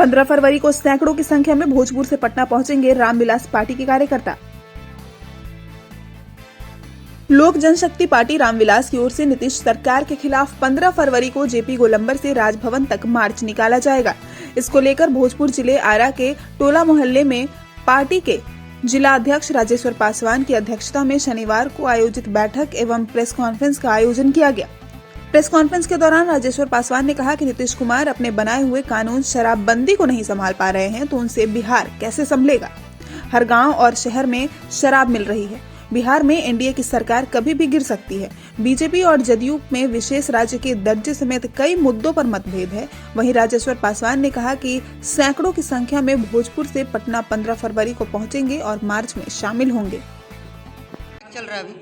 15 फरवरी को सैकड़ों की संख्या में भोजपुर से पटना पहुंचेंगे रामविलास पार्टी के कार्यकर्ता। लोक जनशक्ति पार्टी रामविलास की ओर से नीतीश सरकार के खिलाफ 15 फरवरी को जेपी गोलंबर से राजभवन तक मार्च निकाला जाएगा। इसको लेकर भोजपुर जिले आरा के टोला मोहल्ले में पार्टी के जिला अध्यक्ष राजेश्वर पासवान की अध्यक्षता में शनिवार को आयोजित बैठक एवं प्रेस कॉन्फ्रेंस का आयोजन किया गया। प्रेस कॉन्फ्रेंस के दौरान राजेश्वर पासवान ने कहा कि नीतीश कुमार अपने बनाए हुए कानून शराबबंदी को नहीं संभाल पा रहे हैं तो उनसे बिहार कैसे संभलेगा। हर गांव और शहर में शराब मिल रही है। बिहार में एनडीए की सरकार कभी भी गिर सकती है। बीजेपी और जदयू में विशेष राज्य के दर्जे समेत कई मुद्दों पर मतभेद है। वहीं राजेश्वर पासवान ने कहा कि सैकड़ों की संख्या में भोजपुर से पटना 15 फरवरी को पहुंचेंगे और मार्च में शामिल होंगे। चल रहा है अभी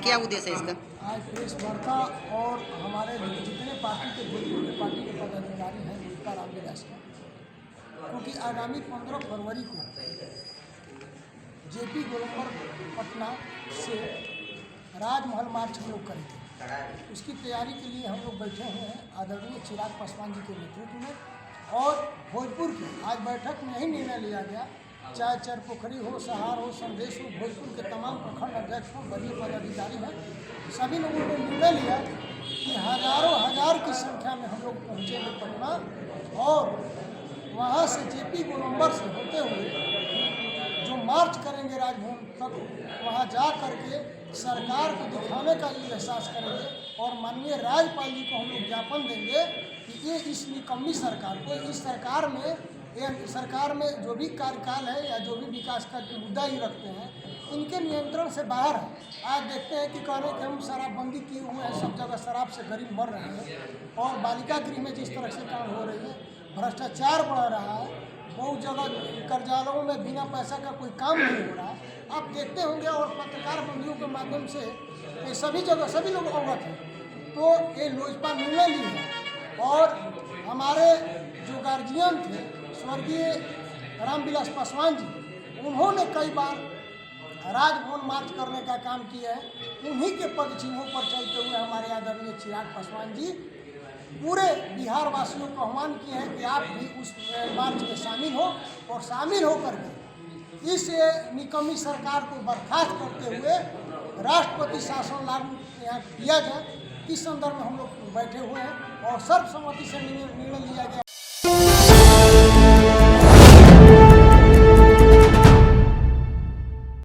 क्या उद्देश्य है इसका? आज प्रेस वार्ता और हमारे जितने पार्टी के भोजपुर के पार्टी के पदाधिकारी हैं उनका रामविलास का, क्योंकि आगामी 15 फरवरी को जेपी गोलंबर पटना से राजमहल मार्च हम लोग करेंगे। उसकी तैयारी के लिए हम लोग बैठे हुए हैं आदरणीय चिराग पासवान जी के नेतृत्व में। और भोजपुर की आज बैठक में यही निर्णय लिया गया, चाहे चरपोखरी हो, सहार हो, संदेश हो, भोजपुर के तमाम प्रखंड अध्यक्ष हो, वरीय पदाधिकारी हैं, सभी लोगों ने निर्णय लिया कि हजारों हजार की संख्या में हम लोग पहुँचेंगे पटना और वहाँ से जेपी गोलंबर से होते हुए जो मार्च करेंगे राजभवन तक, वहाँ जा करके सरकार को दिखाने का ये एहसास करेंगे और माननीय राज्यपाल जी को हम लोग ज्ञापन देंगे कि ये इस निकम्मी सरकार को, इस सरकार में जो भी कार्यकाल है या जो भी विकास का मुद्दा ही रखते हैं, इनके नियंत्रण से बाहर है। आज देखते हैं कि कह रहे हैं कि हम शराबबंदी किए हुए हैं, सब जगह शराब से गरीब मर रहे हैं और बालिका गृह में जिस तरह से काम हो रही है, भ्रष्टाचार बढ़ रहा है, बहुत जगह कर्जालयों में बिना पैसा का कोई काम नहीं हो रहा है। आप देखते होंगे और पत्रकार बंदियों के माध्यम से ये सभी जगह सभी लोग अवगत हैं। तो ये लोजपा निर्णय ली है और हमारे जो गार्जियन थे स्वर्गीय रामविलास पासवान जी, उन्होंने कई बार राजभवन मार्च करने का काम किया है। उन्हीं के पद चिन्हों पर चलते हुए हमारे आदरणीय चिराग पासवान जी पूरे बिहार वासियों को आह्वान किए हैं कि आप भी उस मार्च में शामिल हो और शामिल होकर के इस निकम्मी सरकार को बर्खास्त करते हुए राष्ट्रपति शासन लागू यहाँ किया जाए। इस संदर्भ में हम लोग बैठे हुए हैं और सर्वसम्मति से निर्णय लिया गया।